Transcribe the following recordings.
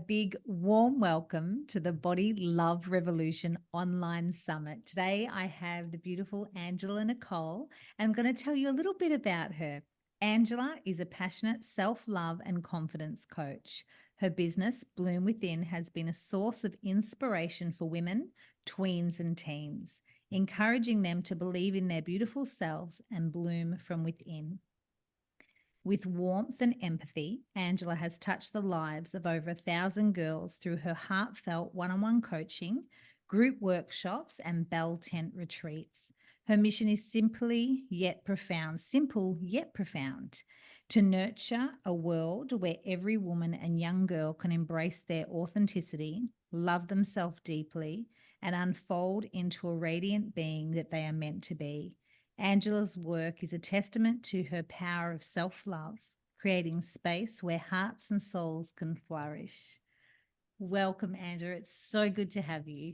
big warm welcome to the Body Love Revolution online summit. Today I have the beautiful Angela Nicole, and I'm going to tell you a little bit about her. Angela is a passionate self-love and confidence coach. Her business, Bloom Within, has been a source of inspiration for women, tweens and teens, encouraging them to believe in their beautiful selves and bloom from within. With warmth and empathy, Angela has touched the lives of over 1,000 girls through her heartfelt one-on-one coaching, group workshops, and bell tent retreats. Her mission is simple yet profound, to nurture a world where every woman and young girl can embrace their authenticity, love themselves deeply, and unfold into a radiant being that they are meant to be. Angela's work is a testament to her power of self-love, creating space where hearts and souls can flourish. Welcome, Angela. It's so good to have you.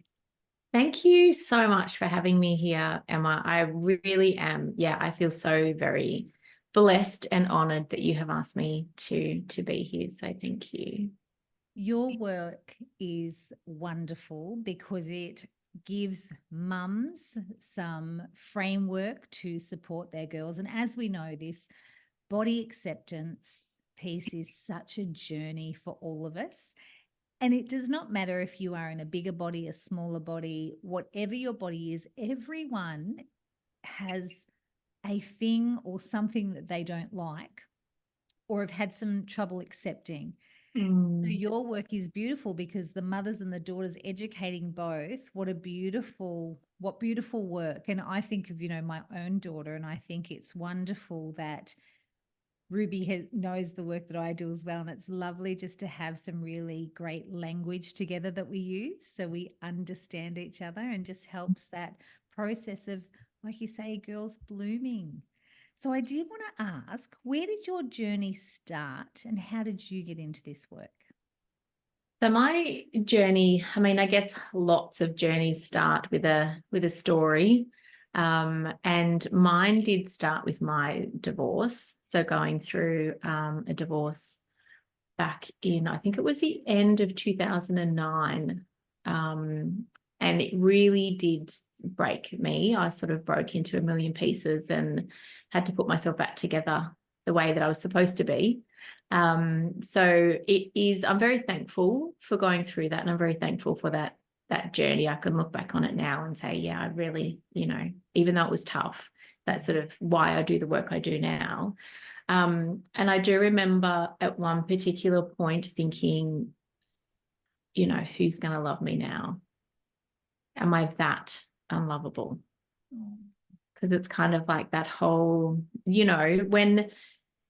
Thank you so much for having me here, Emma. I really am. Yeah, I feel so very blessed and honored that you have asked me to be here. So thank you. Your work is wonderful because it gives mums some framework to support their girls. And as we know, this body acceptance piece is such a journey for all of us. And it does not matter if you are in a bigger body, a smaller body, whatever your body is, everyone has a thing or something that they don't like or have had some trouble accepting. So your work is beautiful because the mothers and the daughters educating both. What beautiful work. And I think of, my own daughter, and I think it's wonderful that Ruby knows the work that I do as well. And it's lovely just to have some really great language together that we use so we understand each other, and just helps that process of, like you say, girls blooming. So I did want to ask, where did your journey start and how did you get into this work? So my journey, I guess lots of journeys start with a story. And mine did start with my divorce. So going through a divorce back in, I think it was the end of 2009. And it really did break me. I sort of broke into a million pieces and had to put myself back together the way that I was supposed to be. So I'm very thankful for going through that. And I'm very thankful for that journey. I can look back on it now and say, yeah, I really, even though it was tough, that's sort of why I do the work I do now. And I do remember at one particular point thinking, who's going to love me now? Am I that unlovable? Because it's kind of like that whole, and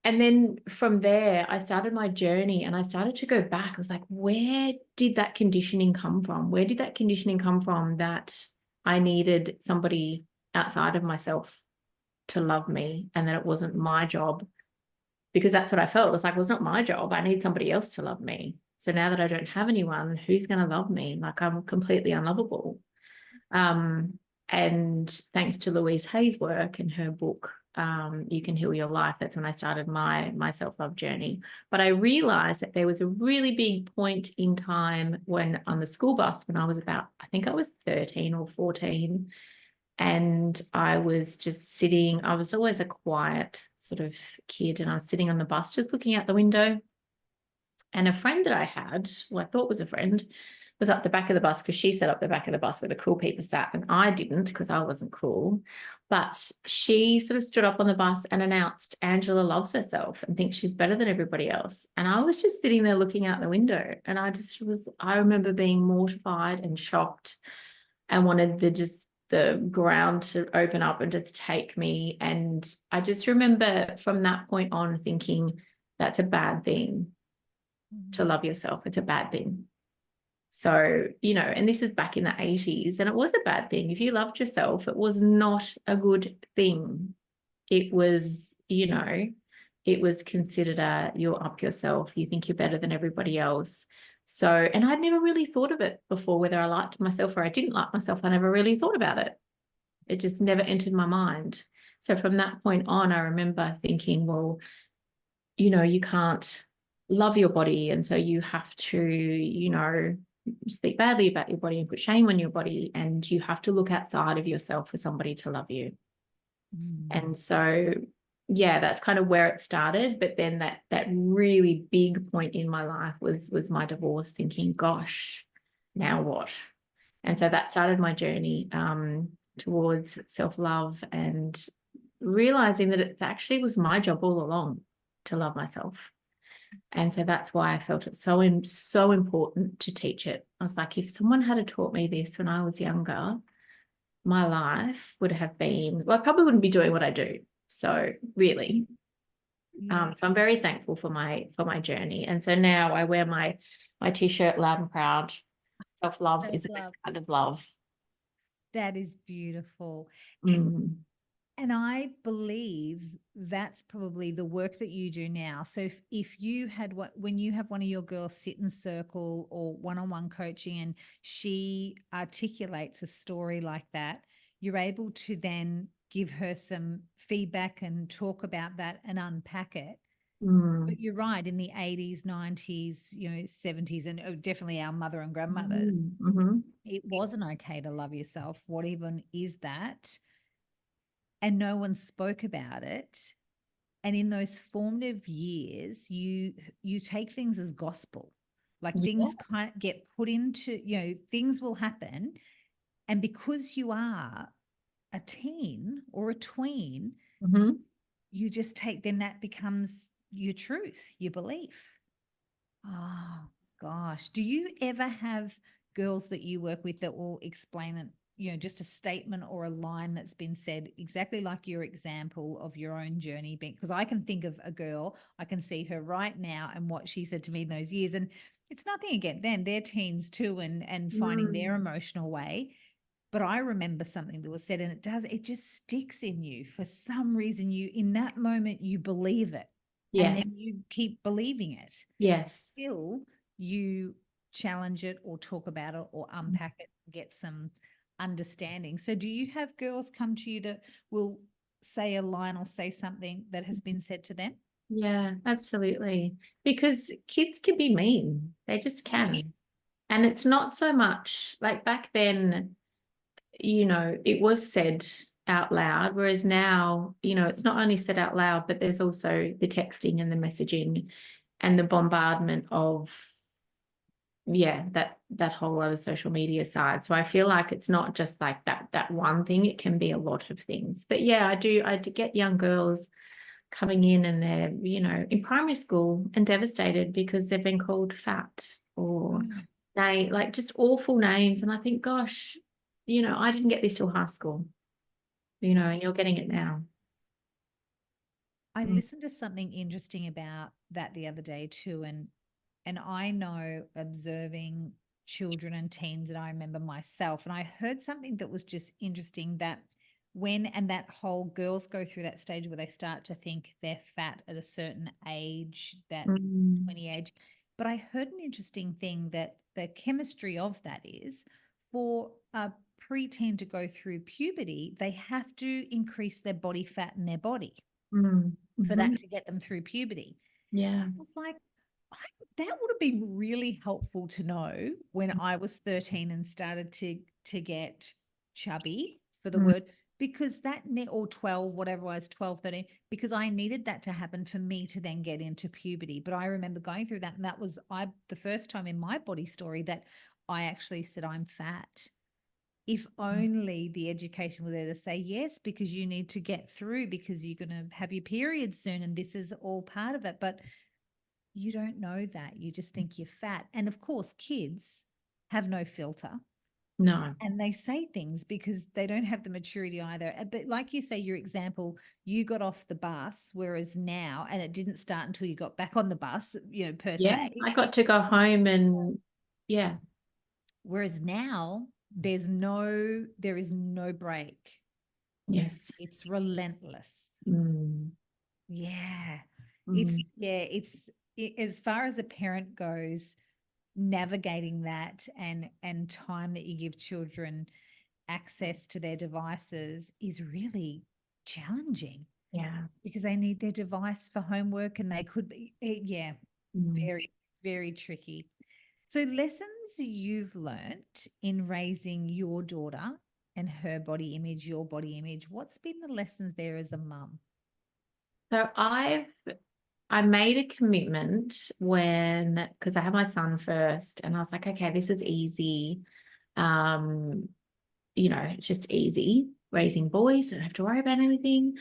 then from there, I started my journey and I started to go back. I was like, where did that conditioning come from? Where did that conditioning come from that I needed somebody outside of myself to love me, and that it wasn't my job? Because that's what I felt. It was like, well, it's not my job. I need somebody else to love me. So now that I don't have anyone, who's going to love me? Like, I'm completely unlovable. And thanks to Louise Hay's work and her book, You Can Heal Your Life, that's when I started my self-love journey. But I realized that there was a really big point in time when on the school bus, when I was about, I think I was 13 or 14, and I was just sitting. I was always a quiet sort of kid, and I was sitting on the bus just looking out the window. And a friend that I had, who I thought was a friend, was up the back of the bus, because she sat up the back of the bus where the cool people sat, and I didn't because I wasn't cool. But she sort of stood up on the bus and announced, Angela loves herself and thinks she's better than everybody else. And I was just sitting there looking out the window, and I remember being mortified and shocked and wanted the ground to open up and just take me. And I just remember from that point on thinking, that's a bad thing to love yourself. It's a bad thing. So, and this is back in the 80s, and it was a bad thing. If you loved yourself, it was not a good thing. It was, it was considered you're up yourself. You think you're better than everybody else. So, and I'd never really thought of it before, whether I liked myself or I didn't like myself. I never really thought about it. It just never entered my mind. So from that point on, I remember thinking, well, you can't love your body. And so you have to, speak badly about your body and put shame on your body. And you have to look outside of yourself for somebody to love you. Mm. And so, yeah, that's kind of where it started. But then that really big point in my life was my divorce, thinking, gosh, now what? And so that started my journey towards self-love and realizing that it actually was my job all along to love myself. And so that's why I felt it so important to teach it. I was like, if someone had taught me this when I was younger, my life would have been, well, I probably wouldn't be doing what I do. So really, Yeah. so I'm very thankful for my journey. And so now I wear my t-shirt loud and proud. Self-love is the best Self-love. kind of love. That is beautiful. Mm, And I believe that's probably the work that you do now. So if you had when you have one of your girls sit in circle or one-on-one coaching and she articulates a story like that, you're able to then give her some feedback and talk about that and unpack it. mm, But you're right, in the 80s, 90s, 70s, and definitely our mother and grandmothers, mm-hmm. it wasn't okay to love yourself. What even is that? And no one spoke about it. And in those formative years, you take things as gospel. Like Yeah. things kind of get put into, things will happen. And because you are a teen or a tween, Mm-hmm. you just take, then that becomes your truth, your belief. Oh gosh. Do you ever have girls that you work with that will explain it, just a statement or a line that's been said exactly like your example of your own journey? Because I can think of a girl, I can see her right now and what she said to me in those years. And it's nothing against them. They're teens too and finding their Mm. emotional way. But I remember something that was said, and it just sticks in you for some reason. In that moment, you believe it and Yes. then you keep believing it Yes. until you challenge it or talk about it or unpack it, get some understanding. So, do you have girls come to you that will say a line or say something that has been said to them? Yeah, absolutely. Because kids can be mean. They just can. And it's not so much like back then, it was said out loud, whereas now, it's not only said out loud, but there's also the texting and the messaging and the bombardment of, yeah, that whole other social media side. So I feel like it's not just like that one thing, it can be a lot of things. But yeah, I do get young girls coming in and they're, in primary school and devastated because they've been called fat or Mm. they like just awful names. And I think, gosh, I didn't get this till high school, and you're getting it now. I Mm, listened to something interesting about that the other day too, and I know observing children and teens, and I remember myself, and I heard something that was just interesting that that whole girls go through that stage where they start to think they're fat at a certain age, that mm, 20 age. But I heard an interesting thing that the chemistry of that is for a preteen to go through puberty, they have to increase their body fat in their body for mhm. that to get them through puberty. Yeah. I was like, that would have been really helpful to know when I was 13 and started to get chubby for the Mm, word, because or 12, whatever I was, 12, 13, because I needed that to happen for me to then get into puberty. But I remember going through that, and that was the first time in my body story that I actually said I'm fat. If only the education were there to say yes, because you need to get through, because you're going to have your period soon and this is all part of it. But you don't know that. You just think you're fat. And of course, kids have no filter no. and they say things because they don't have the maturity either. But like you say, your example, you got off the bus, whereas now, and it didn't start until you got back on the bus, per Yeah. se. I got to go home and yeah. Whereas now, there is no break. Yes. It's relentless. Mm, Yeah. mm, As far as a parent goes, navigating that and time that you give children access to their devices is really challenging yeah. because they need their device for homework and they could be, yeah. Mm. Very, very tricky. So, lessons you've learnt in raising your daughter and her body image, your body image, what's been the lessons there as a mum? So I made a commitment when, because I had my son first, and I was like, okay, this is easy. Um, it's just easy raising boys, don't have to worry about anything.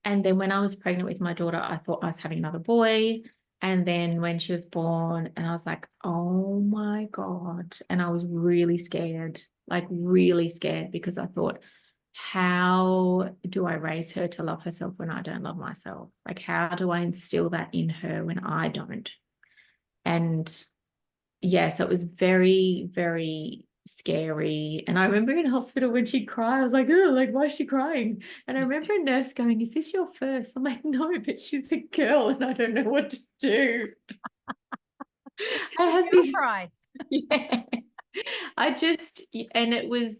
And then when I was pregnant with my daughter, I thought I was having another boy. And then when she was born, and I was like, oh my God. And I was really scared, like really scared, because I thought, how do I raise her to love herself when I don't love myself? Like, how do I instill that in her when I don't? And yeah, so it was very, very scary. And I remember in hospital when she'd cry, I was like, oh, like, why is she crying? And I remember a nurse going, is this your first? I'm like, no, but she's a girl and I don't know what to do. I had Never this, cry. yeah. And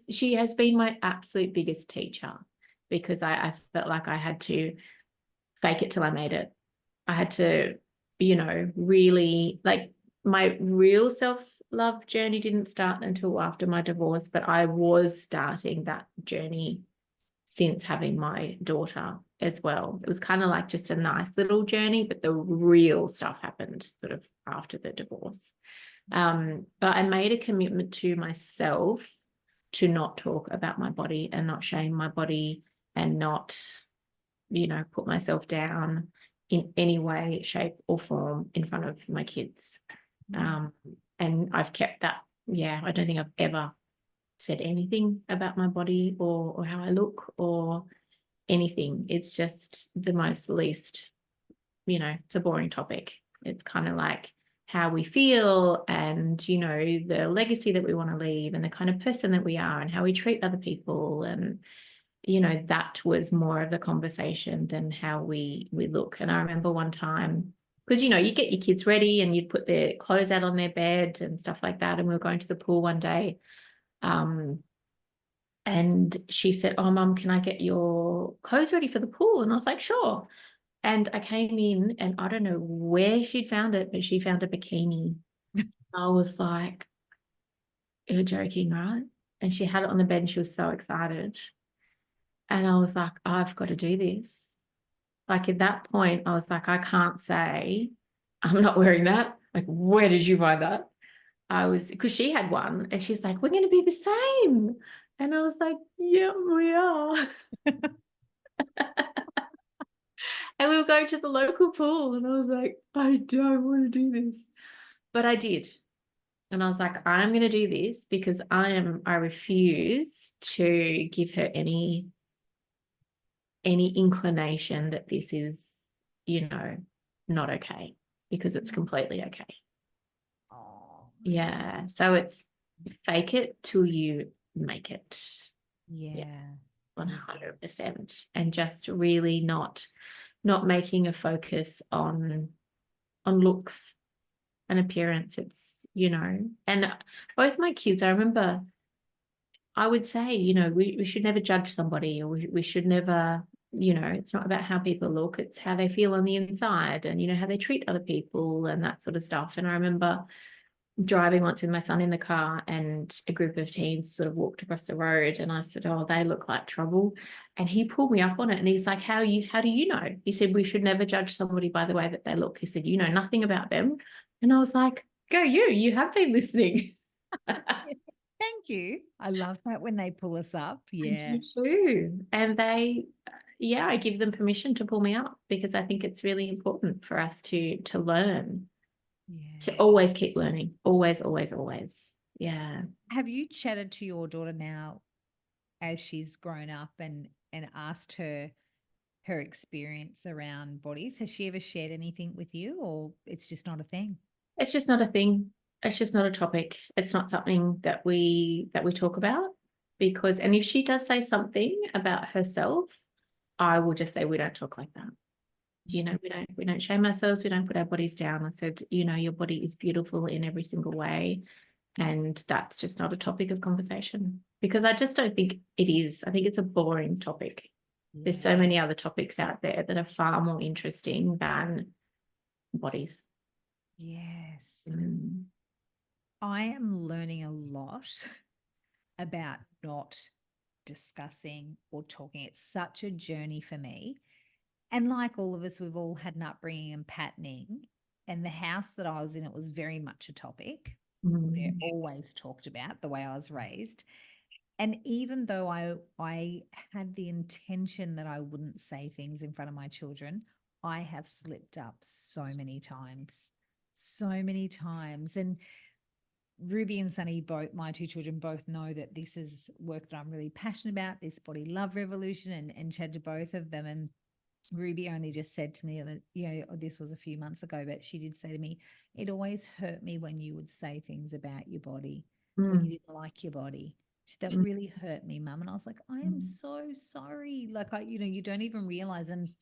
she has been my absolute biggest teacher, because I felt like I had to fake it till I made it. I had to, really, like, my real self-love journey didn't start until after my divorce, but I was starting that journey since having my daughter as well. It was kind of like just a nice little journey, but the real stuff happened sort of after the divorce. But I made a commitment to myself to not talk about my body and not shame my body and not, put myself down in any way, shape, or form in front of my kids. And I've kept that. Yeah, I don't think I've ever said anything about my body or how I look or anything. It's just the most least, it's a boring topic. It's kind of like how we feel and, the legacy that we want to leave and the kind of person that we are and how we treat other people. And that was more of the conversation than how we look. And I remember one time, because you get your kids ready and you'd put their clothes out on their bed and stuff like that, and we were going to the pool one day, and she said, oh, Mum, can I get your clothes ready for the pool? And I was like, sure. And I came in and I don't know where she'd found it, but she found a bikini. I was like, you're joking, right? And she had it on the bed and she was so excited. And I was like, I've got to do this. Like at that point, I was like, I can't say I'm not wearing that. Like, where did you buy that? Because she had one and she's like, we're going to be the same. And I was like, yeah, we are. And we were going to the local pool and I was like, I don't want to do this. But I did. And I was like, I'm going to do this because I refuse to give her any inclination that this is, not okay, because it's completely okay. Oh, Yeah. So it's fake it till you make it. Yes, yeah. 100%. And just really not making a focus on looks and appearance. It's, and both my kids, I remember I would say, we should never judge somebody, or we should never, it's not about how people look, it's how they feel on the inside and, how they treat other people and that sort of stuff. And I remember driving once with my son in the car and a group of teens sort of walked across the road and I said, oh, they look like trouble. And he pulled me up on it and he's like, how do you know? He said, we should never judge somebody by the way that they look. He said, you know nothing about them. And I was like, go you have been listening. Thank you. I love that when they pull us up. I Yeah. do too. And I give them permission to pull me up because I think it's really important for us to learn, to Yeah. always keep learning. Always, always, always. Yeah. Have you chatted to your daughter now as she's grown up and asked her experience around bodies? Has she ever shared anything with you, or it's just not a thing? It's just not a thing. It's just not a topic. It's not something that we talk about, because, and if she does say something about herself, I will just say we don't talk like that. We don't shame ourselves. We don't put our bodies down. I said, your body is beautiful in every single way. And that's just not a topic of conversation, because I just don't think it is. I think it's a boring topic. There's so many other topics out there that are far more interesting than bodies. Yes. Mm. I am learning a lot about not discussing or talking. It's such a journey for me. And like all of us, we've all had an upbringing and patterning. And the house that I was in, it was very much a topic. They're Mm. always talked about the way I was raised. And even though I had the intention that I wouldn't say things in front of my children, I have slipped up so many times. So many times. And Ruby and Sunny, both my two children, both know that this is work that I'm really passionate about, this body love revolution, and chat to both of them. And Ruby only just said to me that, this was a few months ago, but she did say to me, it always hurt me when you would say things about your body, when you Mm. didn't like your body. That Mm. really hurt me, Mum. And I was like, I am Mm. so sorry. Like, you don't even realize. And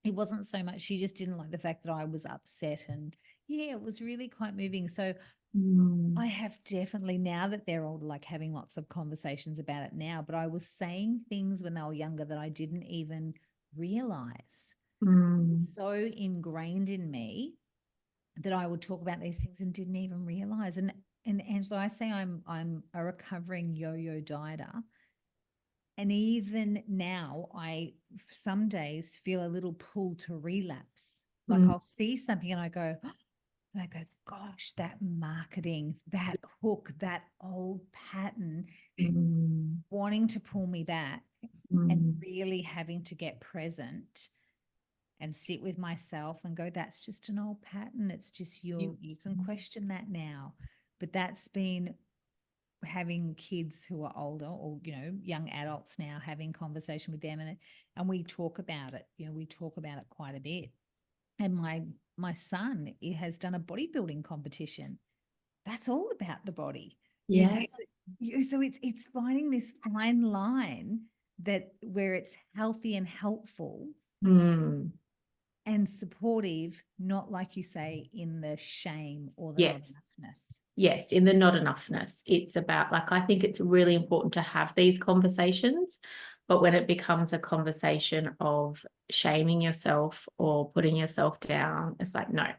it wasn't so much, she just didn't like the fact that I was upset. And yeah, it was really quite moving. So I Mm. have definitely, now that they're older, like having lots of conversations about it now, but I was saying things when they were younger that I didn't even realize. It was Mm. so ingrained in me that I would talk about these things and didn't even realize. And Angela, I say I'm a recovering yo-yo dieter. And even now, I some days feel a little pull to relapse. Like Mm. I'll see something and I go, and I go, gosh, that marketing, that hook, that old pattern Mm. wanting to pull me back, and Mm. really having to get present and sit with myself and go, that's just an old pattern. It's just you can question that now. But that's been having kids who are older, or young adults now, having conversation with them, and we talk about it. We talk about it quite a bit. And my son, he has done a bodybuilding competition. That's all about the body. Yeah. That's so it's finding this fine line, that where it's healthy and helpful Mm. and supportive, not, like you say, in the shame or the not Yes. enoughness. Yes, in the not enoughness. It's about, like, I think it's really important to have these conversations, but when it becomes a conversation of shaming yourself or putting yourself down, it's like, no,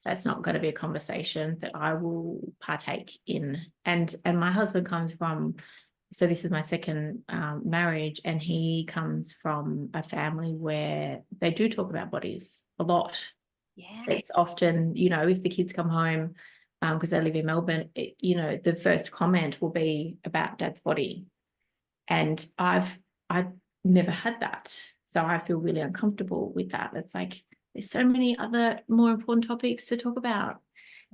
that's not going to be a conversation that I will partake in. And my husband comes from, so this is my second marriage, and he comes from a family where they do talk about bodies a lot. Yeah. It's often, if the kids come home, because they live in Melbourne, the first comment will be about dad's body. And I've never had that. So I feel really uncomfortable with that. It's like, there's so many other more important topics to talk about.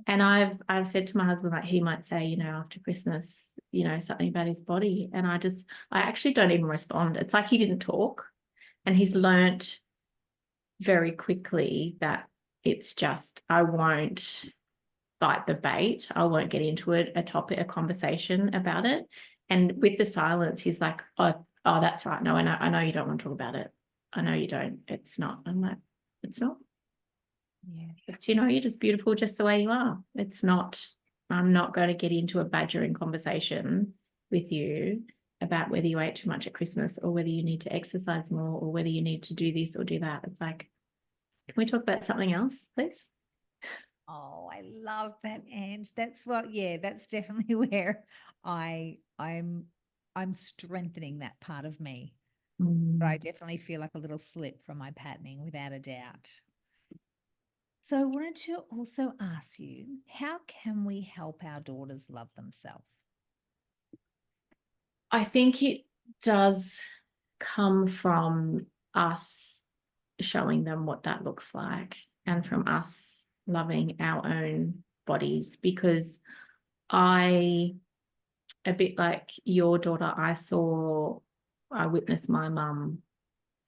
And I've said to my husband, like, he might say, after Christmas, something about his body. And I actually don't even respond. It's like he didn't talk. And he's learnt very quickly that it's just, I won't bite the bait. I won't get into it, a conversation about it. And with the silence, he's like, oh, that's right. No, I know you don't want to talk about it. I know you don't. It's not. I'm like, it's not. Yeah. It's, you're just beautiful just the way you are. It's not, I'm not going to get into a badgering conversation with you about whether you ate too much at Christmas, or whether you need to exercise more, or whether you need to do this or do that. It's like, can we talk about something else, please? Oh, I love that, Ange. That's definitely where I'm strengthening that part of me. But I definitely feel like a little slip from my patterning, without a doubt. So I wanted to also ask you, how can we help our daughters love themselves? I think it does come from us showing them what that looks like, and from us loving our own bodies. Because a bit like your daughter, I witnessed my mum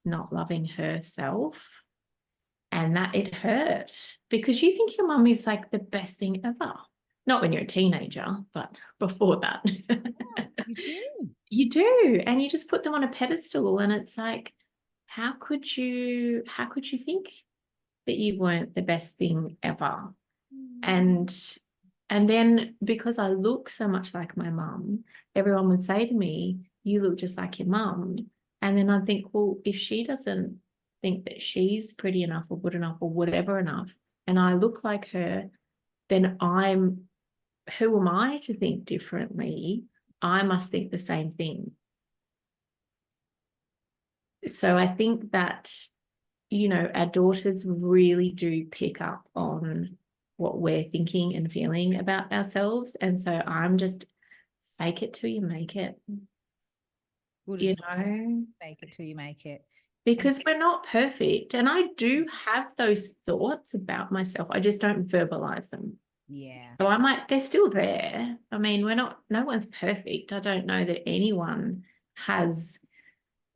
not loving herself, and that it hurt, because you think your mum is like the best thing ever. Not when you're a teenager, but before that. You do. You do. And you just put them on a pedestal, and it's like, how could you think that you weren't the best thing ever? And then, because I look so much like my mum, everyone would say to me, you look just like your mum. And then I think, well, if she doesn't think that she's pretty enough or good enough or whatever enough, and I look like her, then who am I to think differently? I must think the same thing. So I think that, our daughters really do pick up on what we're thinking and feeling about ourselves. And so I'm just fake it till you make it, Good you advice. know, Make it till you make it. because we're not perfect. And I do have those thoughts about myself. I just don't verbalize them. Yeah. So they're still there. I mean, no one's perfect. I don't know that anyone has,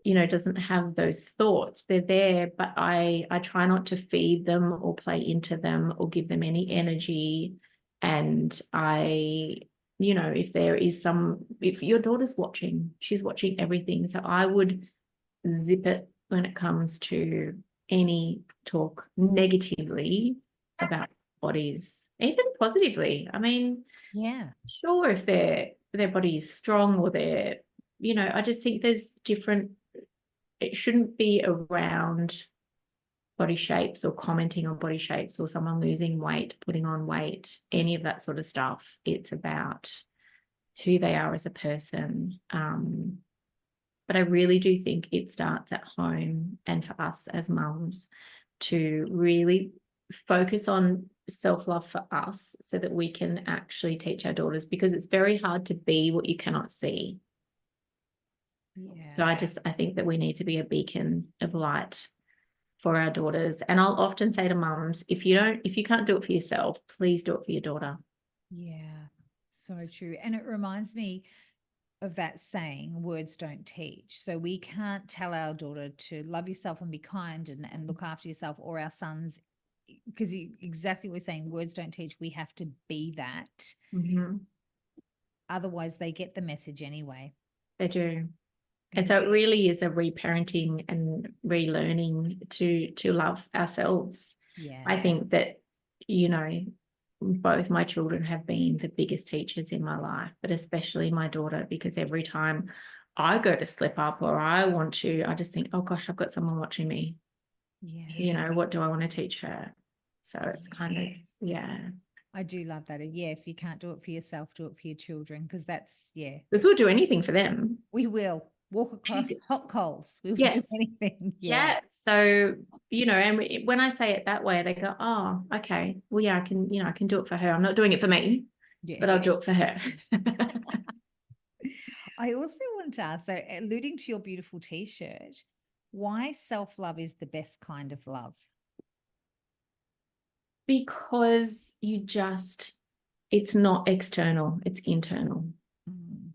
doesn't have those thoughts. They're there, but I try not to feed them or play into them or give them any energy. And if your daughter's watching, she's watching everything. So I would zip it when it comes to any talk negatively about bodies, even positively. I mean, Yeah. sure, if their body is strong or I just think there's different. It shouldn't be around body shapes or commenting on body shapes or someone losing weight, putting on weight, any of that sort of stuff. It's about who they are as a person. But I really do think it starts at home, and for us as mums to really focus on self-love for us so that we can actually teach our daughters, because it's very hard to be what you cannot see. Yeah. So I think that we need to be a beacon of light for our daughters. And I'll often say to mums, if you can't do it for yourself, please do it for your daughter. Yeah. So true. And it reminds me of that saying, words don't teach. So we can't tell our daughter to love yourself and be kind and look after yourself, or our sons, because exactly what we're saying, words don't teach. We have to be that. Mm-hmm. Otherwise, they get the message anyway. They do. And so it really is a reparenting and relearning to love ourselves. Yeah. I think that, both my children have been the biggest teachers in my life, but especially my daughter, because every time I go to slip up or I just think, oh gosh, I've got someone watching me. Yeah. What do I want to teach her? So it's kind of, Yes. yeah. I do love that. And yeah, if you can't do it for yourself, do it for your children, because that's, yeah, Because we'll do anything for them. we will walk across Anything. hot coals. We will do Yes. anything. Yeah. Yeah. So, and when I say it that way, they go, oh, okay. Well, yeah, I can do it for her. I'm not doing it for me, but Yeah. I'll do it for her. I also wanted to ask, so alluding to your beautiful t-shirt, why self-love is the best kind of love? Because it's not external, it's internal. Mm,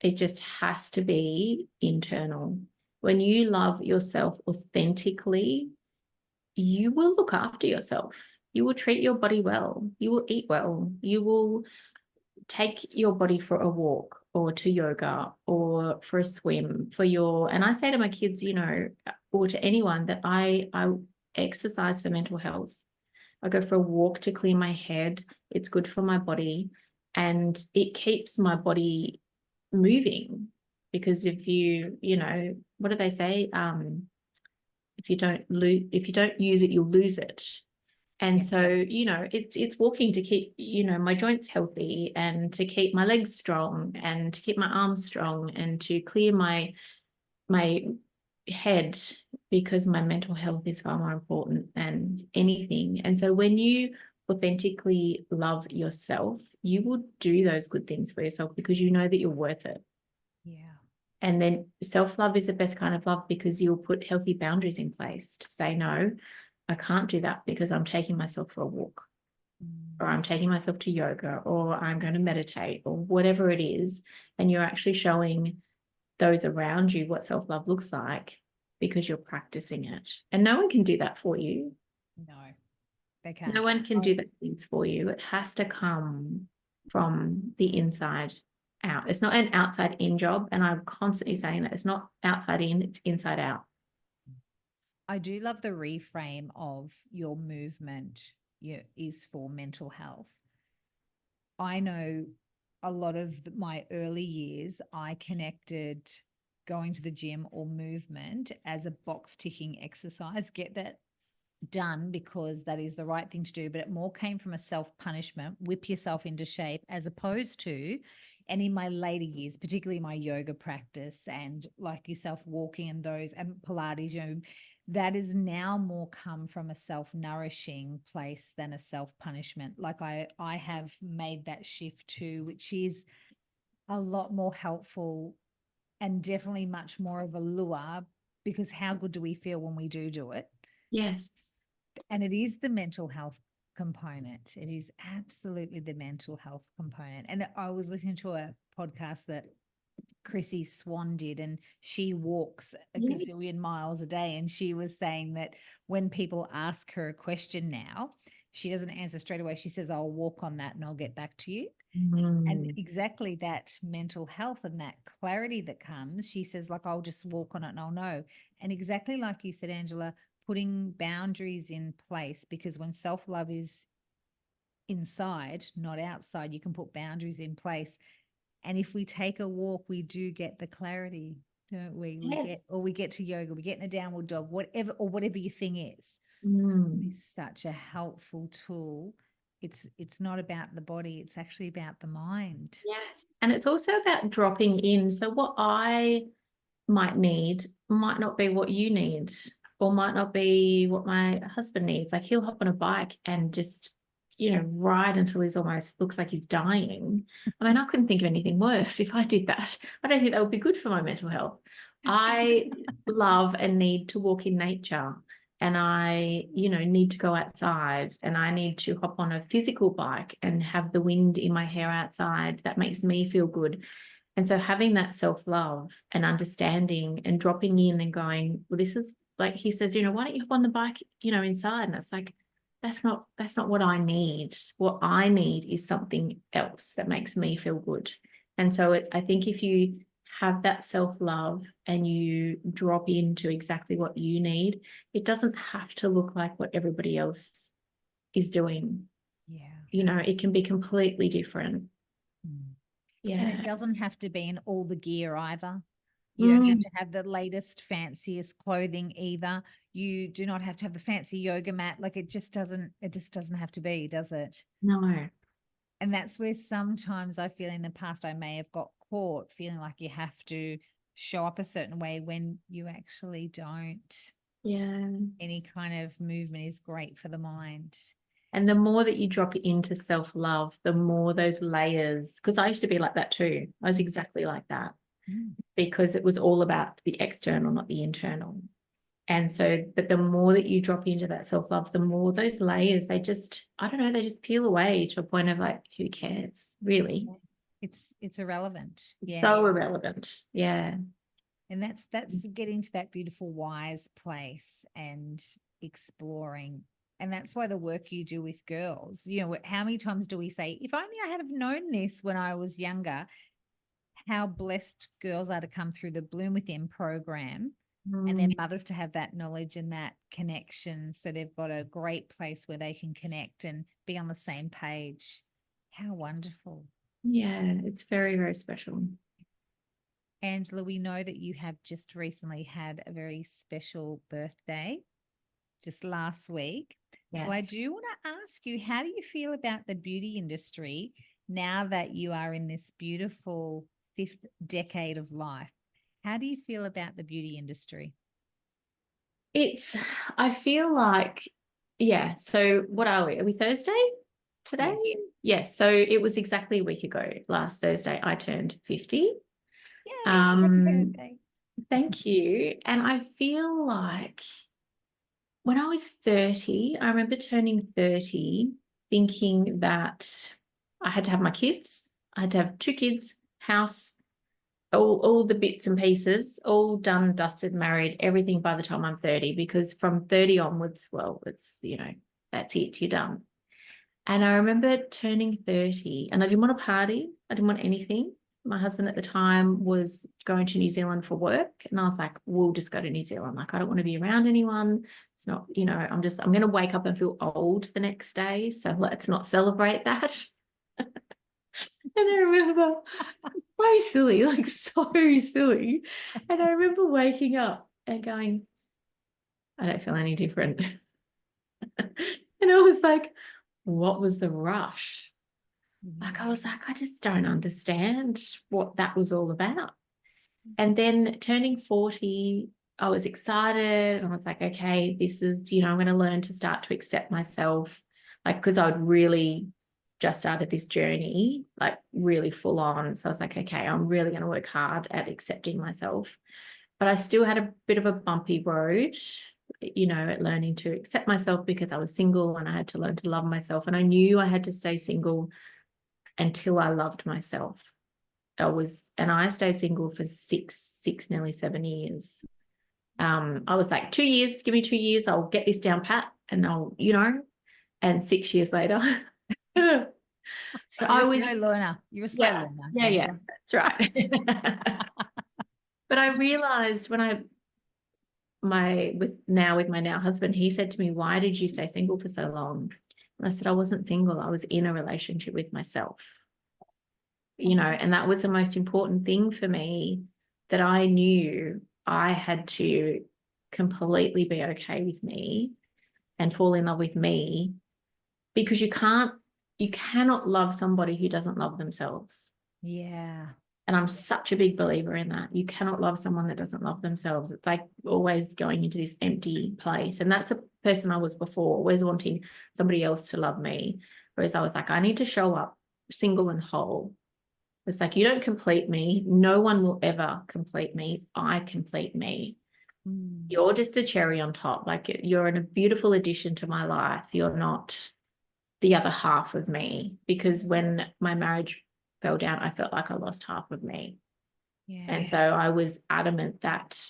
It just has to be internal. When you love yourself authentically, you will look after yourself. You will treat your body well. You will eat well. You will take your body for a walk or to yoga or for a swim and I say to my kids, or to anyone, that I exercise for mental health. I go for a walk to clear my head. It's good for my body and it keeps my body moving, because if what do they say? If you don't use it, you'll lose it. And yeah. so, it's walking to keep, my joints healthy and to keep my legs strong and to keep my arms strong and to clear my head, because my mental health is far more important than anything. And so when you authentically love yourself, you will do those good things for yourself because you know that you're worth it. Yeah. And then self-love is the best kind of love, because you'll put healthy boundaries in place to say, no, I can't do that because I'm taking myself for a walk, or I'm taking myself to yoga, or I'm going to meditate, or whatever it is. And you're actually showing those around you what self-love looks like because you're practicing it. And no one can do that for you. No, they can't. No one can do those things for you. It has to come from the inside out. It's not an outside in job. And I'm constantly saying that it's not outside in, it's inside out. I do love the reframe of your movement is for mental health. I know a lot of my early years, I connected going to the gym or movement as a box ticking exercise. Get that done because that is the right thing to do, but it more came from a self-punishment, whip yourself into shape, as opposed to, and in my later years, particularly my yoga practice and like yourself walking and those and Pilates, that is now more come from a self-nourishing place than a self-punishment. Like I have made that shift too, which is a lot more helpful and definitely much more of a lure, because how good do we feel when we do it? Yes. And it is the mental health component. It is absolutely the mental health component. And I was listening to a podcast that Chrissy Swan did, and she walks a Yeah. gazillion miles a day. And she was saying that when people ask her a question now, she doesn't answer straight away. She says, I'll walk on that and I'll get back to you. And Mm. exactly that mental health and that clarity that comes, she says, like, I'll just walk on it and I'll know. And exactly like you said, Angela, putting boundaries in place, because when self-love is inside, not outside, you can put boundaries in place. And if we take a walk, we do get the clarity, don't we? Yes. We get to yoga, we get in a downward dog, whatever your thing is. Mm. It's such a helpful tool. It's not about the body, it's actually about the mind. Yes. And it's also about dropping in. So what I might need might not be what you need, or might not be what my husband needs. Like he'll hop on a bike and just, ride until he's almost looks like he's dying. I mean, I couldn't think of anything worse if I did that. I don't think that would be good for my mental health. I love and need to walk in nature. And I, need to go outside, and I need to hop on a physical bike and have the wind in my hair outside. That makes me feel good. And so having that self-love and understanding and dropping in and going, well, this is like he says, why don't you hop on the bike, inside? And it's like, that's not what I need. What I need is something else that makes me feel good. And so I think if you have that self-love and you drop into exactly what you need, it doesn't have to look like what everybody else is doing. Yeah. It can be completely different. Mm. And it Yeah. doesn't have to be in all the gear either. You don't have Mm. to have the latest, fanciest clothing either. You do not have to have the fancy yoga mat. Like it just doesn't have to be, does it? No. And that's where sometimes I feel in the past I may have got caught feeling like you have to show up a certain way when you actually don't. Yeah. Any kind of movement is great for the mind. And the more that you drop into self-love, the more those layers, because I used to be like that too. I was exactly like that, Mm. because it was all about the external, not the internal. And so, but the more that you drop into that self-love, the more those layers, I don't know, they just peel away to a point of like, who cares, really? It's irrelevant. Yeah. So irrelevant. Yeah. And that's getting to that beautiful wise place and exploring. And that's why the work you do with girls, how many times do we say, if only I had have known this when I was younger, how blessed girls are to come through the Bloom Within program and their Mm. mothers to have that knowledge and that connection. So they've got a great place where they can connect and be on the same page. How wonderful. Yeah, it's very, very special. Angela, we know that you have just recently had a very special birthday, just last week. So I Yes. do want to ask you, how do you feel about the beauty industry now that you are in this beautiful fifth decade of life? How do you feel about the beauty industry? I feel like, yeah. So what are we? Are we Thursday today? Yes. Yes. So it was exactly a week ago. Last Thursday, I turned 50. Yay, happy Um, birthday. Thank you. And I feel like when I was 30, I remember turning 30, thinking that I had to have my kids. I had to have 2 kids, house, all the bits and pieces, all done, dusted, married, everything by the time I'm 30, because from 30 onwards, well, it's, that's it, you're done. And I remember turning 30 and I didn't want to party. I didn't want anything. My husband at the time was going to New Zealand for work. And I was like, we'll just go to New Zealand. Like, I don't want to be around anyone. It's not, I'm going to wake up and feel old the next day. So let's not celebrate that. And I remember, so silly, like so silly. And I remember waking up and going, I don't feel any different. And I was like, what was the rush? Like, I was Yeah. like, I just don't understand what that was all about. And then turning 40, I was excited. And I was like, okay, this is, I'm going to learn to start to accept myself. Like, because I'd really just started this journey, like really full on. So I was like, okay, I'm really going to work hard at accepting myself. But I still had a bit of a bumpy road, at learning to accept myself because I was single and I had to learn to love myself. And I knew I had to stay single until I loved myself. And I stayed single for nearly 7 years. I was like, 2 years, give me 2 years, I'll get this down pat, and and 6 years later, but You're I a was, slow learner. You're a slow yeah, learner, yeah, Angela. that's right. But I realized when with my now husband, he said to me, why did you stay single for so long? And I said, I wasn't single, I was in a relationship with myself. And that was the most important thing for me, that I knew I had to completely be okay with me and fall in love with me, because you cannot love somebody who doesn't love themselves. Yeah. And I'm such a big believer in that. You cannot love someone that doesn't love themselves. It's like always going into this empty place. And that's a person I was before, always wanting somebody else to love me. Whereas I was like, I need to show up single and whole. It's like, you don't complete me. No one will ever complete me. I complete me. Mm. You're just a cherry on top. Like, you're a beautiful addition to my life. You're not the other half of me. Because when my marriage fell down, I felt like I lost half of me. Yeah. And so I was adamant that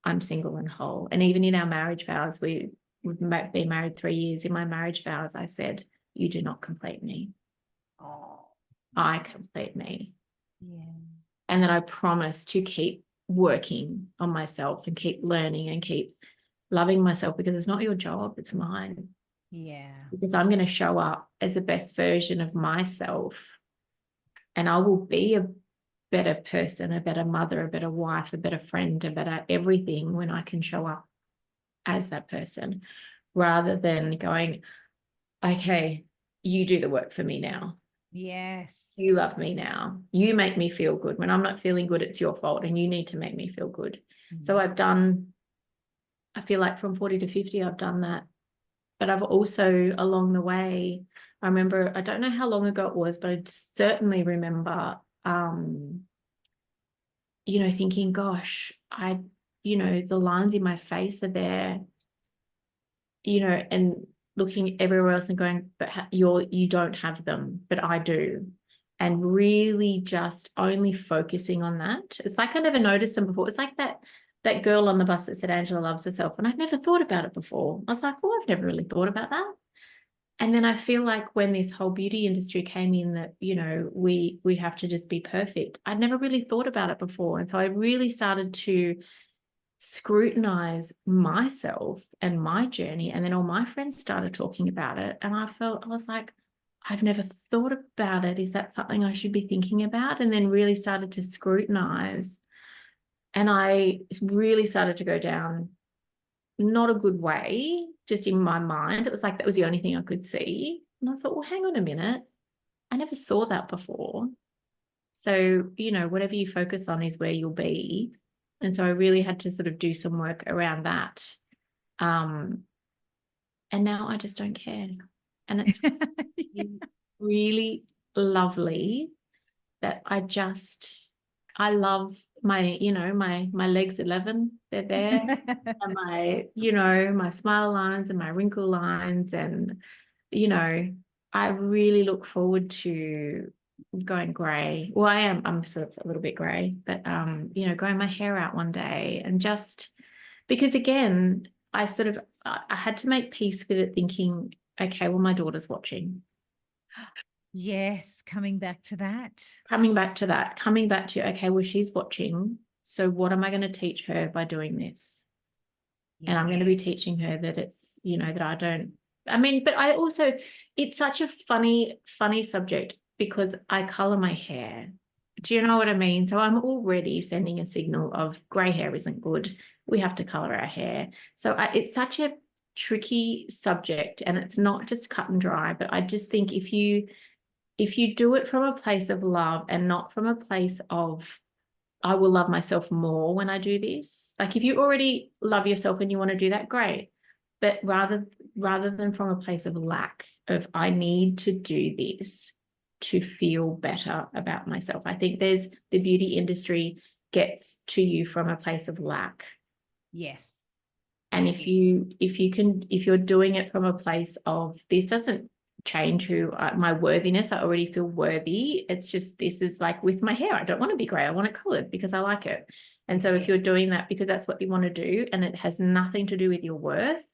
I'm single and whole. And even in our marriage vows, we've been married 3 years. In my marriage vows, I said, you do not complete me. Oh, I complete me. yeah. And that I promise to keep working on myself and keep learning and keep loving myself, because it's not your job, it's mine. Yeah. Because I'm going to show up as the best version of myself, and I will be a better person, a better mother, a better wife, a better friend, a better everything when I can show up as that person, rather than going, okay, you do the work for me now. Yes. You love me now. You make me feel good. When I'm not feeling good, it's your fault, and you need to make me feel good. So I feel like from 40 to 50, I've done that. But I've also, along the way, I remember, I don't know how long ago it was, but I certainly remember, thinking, gosh, the lines in my face are there, and looking everywhere else and going, but you don't have them, but I do. And really just only focusing on that. It's like I never noticed them before. It's like that girl on the bus that said Angela loves herself. And I'd never thought about it before. I was like, oh, I've never really thought about that. And then I feel like when this whole beauty industry came in, that, we have to just be perfect. I'd never really thought about it before. And so I really started to scrutinize myself and my journey. And then all my friends started talking about it. And I was like, I've never thought about it. Is that something I should be thinking about? And then really started to scrutinize. And I really started to go down not a good way, just in my mind. It was like that was the only thing I could see. And I thought, well, hang on a minute. I never saw that before. So, whatever you focus on is where you'll be. And so I really had to sort of do some work around that. And now I just don't care. And it's really lovely that I love my legs 11, they're there. And my smile lines and my wrinkle lines. And, I really look forward to going grey. Well, I'm sort of a little bit grey, but, growing my hair out one day, and just because, again, I had to make peace with it, thinking, okay, well, my daughter's watching. Yes, coming back to that. Coming back to, okay, well, she's watching. So what am I going to teach her by doing this? And I'm going to be teaching her that it's, that I don't, but I also, it's such a funny subject, because I color my hair. Do you know what I mean? So I'm already sending a signal of grey hair isn't good. We have to color our hair. So it's such a tricky subject, and it's not just cut and dry, but I just think if you do it from a place of love and not from a place of, I will love myself more when I do this. Like if you already love yourself and you want to do that, great. But rather than from a place of lack of, I need to do this to feel better about myself. I think the beauty industry gets to you from a place of lack. Yes. And if you're doing it from a place of, this doesn't change my worthiness, I already feel worthy. It's just, this is like with my hair, I don't want to be grey, I want it coloured because I like it. And so if you're doing that because that's what you want to do and it has nothing to do with your worth,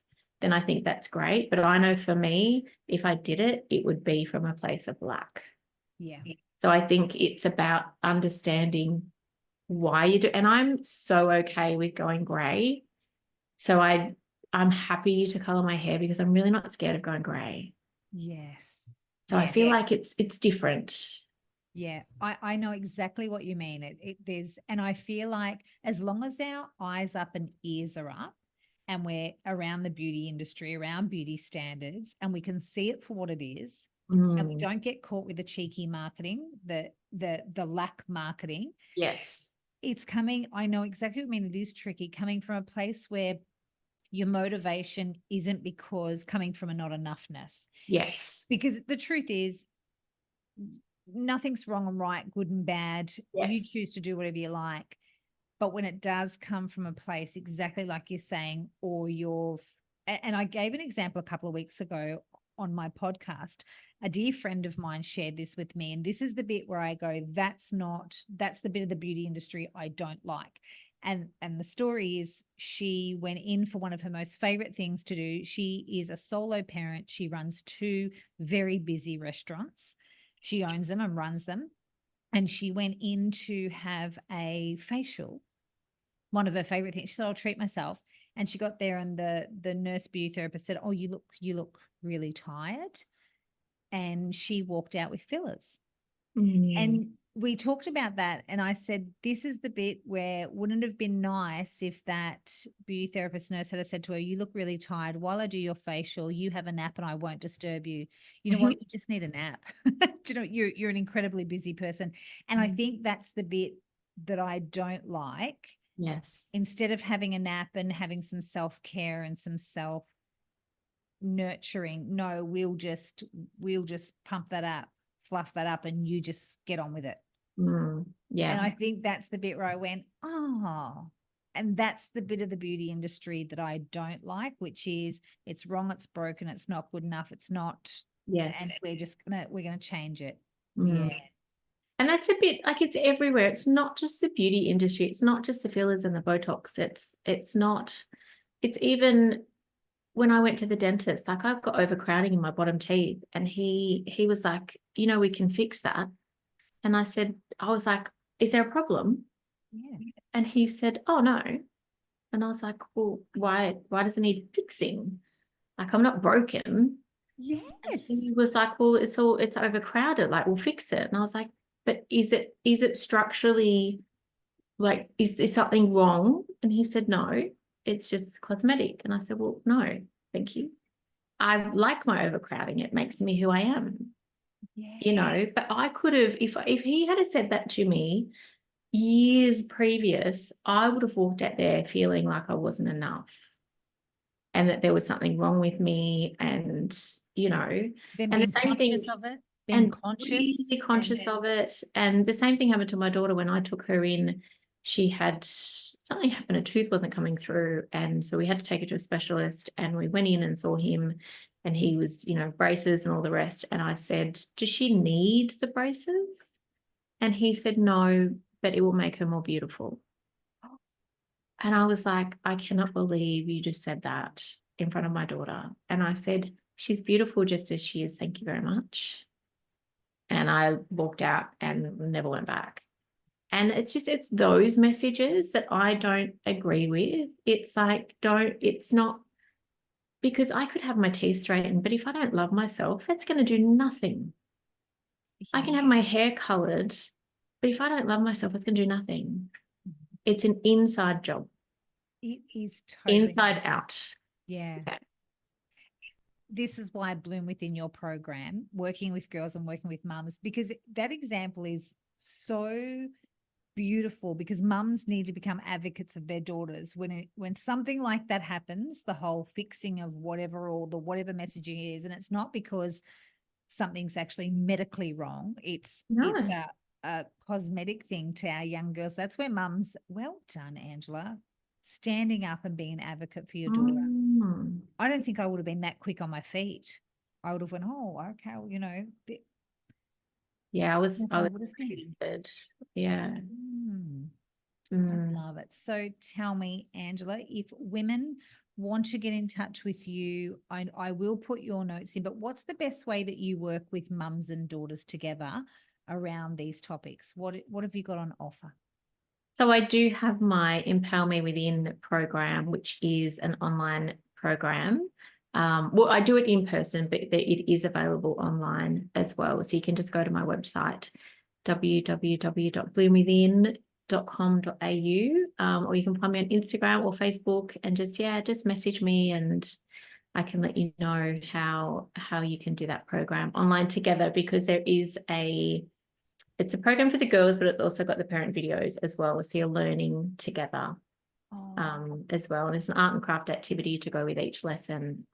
then I think that's great. But I know for me, if I did it, it would be from a place of lack. Yeah. So I think it's about understanding why you do. And I'm so okay with going grey. So I'm happy to colour my hair because I'm really not scared of going grey. Yes. So I feel like it's different. Yeah, I know exactly what you mean. And I feel like as long as our eyes up and ears are up and we're around the beauty industry, around beauty standards, and we can see it for what it is, and we don't get caught with the cheeky marketing, the lack marketing. Yes. It's coming, I know exactly what you mean. It is tricky coming from a place where your motivation isn't because coming from a not enoughness. Yes. Because the truth is, nothing's wrong and right, good and bad. Yes. You choose to do whatever you like. But when it does come from a place exactly like you're saying, or and I gave an example a couple of weeks ago on my podcast. A dear friend of mine shared this with me. And this is the bit where I go, that's the bit of the beauty industry I don't like. And the story is she went in for one of her most favorite things to do. She is a solo parent. She runs 2 very busy restaurants. She owns them and runs them. And she went in to have a facial. One of her favorite things. She said, I'll treat myself. And she got there and the nurse beauty therapist said, oh, you look really tired. And she walked out with fillers. And we talked about that. And I said, this is the bit where wouldn't it have been nice if that beauty therapist nurse had said to her, you look really tired. While I do your facial, you have a nap and I won't disturb you. You know what? You just need a nap. You know, you're an incredibly busy person. And I think that's the bit that I don't like. Yes. Instead of having a nap and having some self-care and some self nurturing, no, we'll just pump that up, fluff that up, and you just get on with it. Yeah. And I think that's the bit where I went, oh, and that's the bit of the beauty industry that I don't like, which is it's wrong, it's broken, it's not good enough, it's not. Yes. And we're gonna change it. Yeah. And that's a bit like, it's everywhere. It's not just the beauty industry. It's not just the fillers and the Botox. It's even when I went to the dentist, like I've got overcrowding in my bottom teeth. And he was like, we can fix that. And I was like, is there a problem? Yeah. And he said, oh no. And I was like, well, why does it need fixing? Like, I'm not broken. Yes. He was like, well, it's overcrowded. Like, we'll fix it. And I was like, but is it structurally, like, is there something wrong? And he said, no, it's just cosmetic. And I said, well, no, thank you. I like my overcrowding. It makes me who I am. Yeah. But I could have, if he had said that to me years previous, I would have walked out there feeling like I wasn't enough and that there was something wrong with me. And, Then and being the same thing, conscious of it, and really conscious of it. And the same thing happened to my daughter when I took her in. She had something happen, a tooth wasn't coming through. And so we had to take her to a specialist, and we went in and saw him, and he was, braces and all the rest. And I said, does she need the braces? And he said, no, but it will make her more beautiful. And I was like, I cannot believe you just said that in front of my daughter. And I said, she's beautiful just as she is. Thank you very much. And I walked out and never went back. And it's those messages that I don't agree with. It's like, it's not, because I could have my teeth straightened, but if I don't love myself, that's going to do nothing. I can have my hair colored, but if I don't love myself, it's going to do nothing. It's an inside job. It is totally inside out. Yeah. this is why I Bloom Within your program, working with girls and working with mums, because that example is so beautiful, because mums need to become advocates of their daughters when something like that happens, the whole fixing of whatever, or the whatever messaging is, and it's not because something's actually medically wrong. It's No. a cosmetic thing to our young girls. That's where mums, well done, Angela, standing up and being an advocate for your daughter. Mm. I don't think I would have been that quick on my feet. I would have went, oh, okay, well, Yeah, I was would have been. pretty good. Yeah. I Mm. love it. So tell me, Angela, if women want to get in touch with you, I will put your notes in, but what's the best way that you work with mums and daughters together around these topics? What have you got on offer? So I do have my Empower Me Within program, which is an online program. Well, I do it in person, but it is available online as well. So you can just go to my website, www.bloomwithin.com.au, or you can find me on Instagram or Facebook and just message me, and I can let you know how you can do that program online together, because it's a program for the girls, but it's also got the parent videos as well. So you're learning together as well. And there's an art and craft activity to go with each lesson.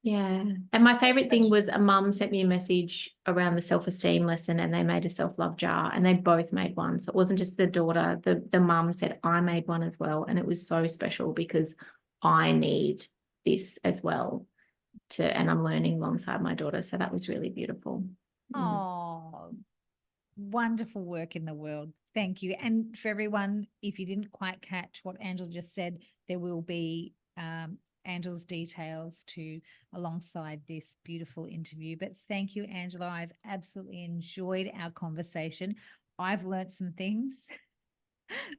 Yeah. And my favorite thing was a mum sent me a message around the self-esteem lesson, and they made a self-love jar, and they both made one. So it wasn't just the daughter, the mum said, I made one as well. And it was so special because I need this as well and I'm learning alongside my daughter. So that was really beautiful. Oh, wonderful work in the world. Thank you. And for everyone, if you didn't quite catch what Angela just said, there will be Angela's details alongside this beautiful interview. But thank you, Angela. I've absolutely enjoyed our conversation. I've learnt some things.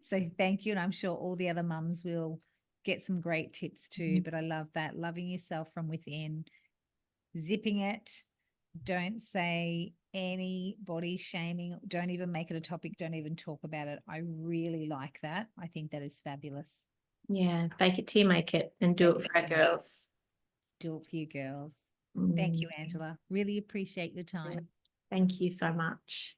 So thank you. And I'm sure all the other mums will get some great tips too. But I love that. Loving yourself from within, zipping it. Don't say any body shaming. Don't even make it a topic. Don't even talk about it. I really like that. I think that is fabulous. Yeah, fake it till you make it, and do it for our girls. Do it for you girls. Thank you, Angela. Really appreciate your time. Thank you so much.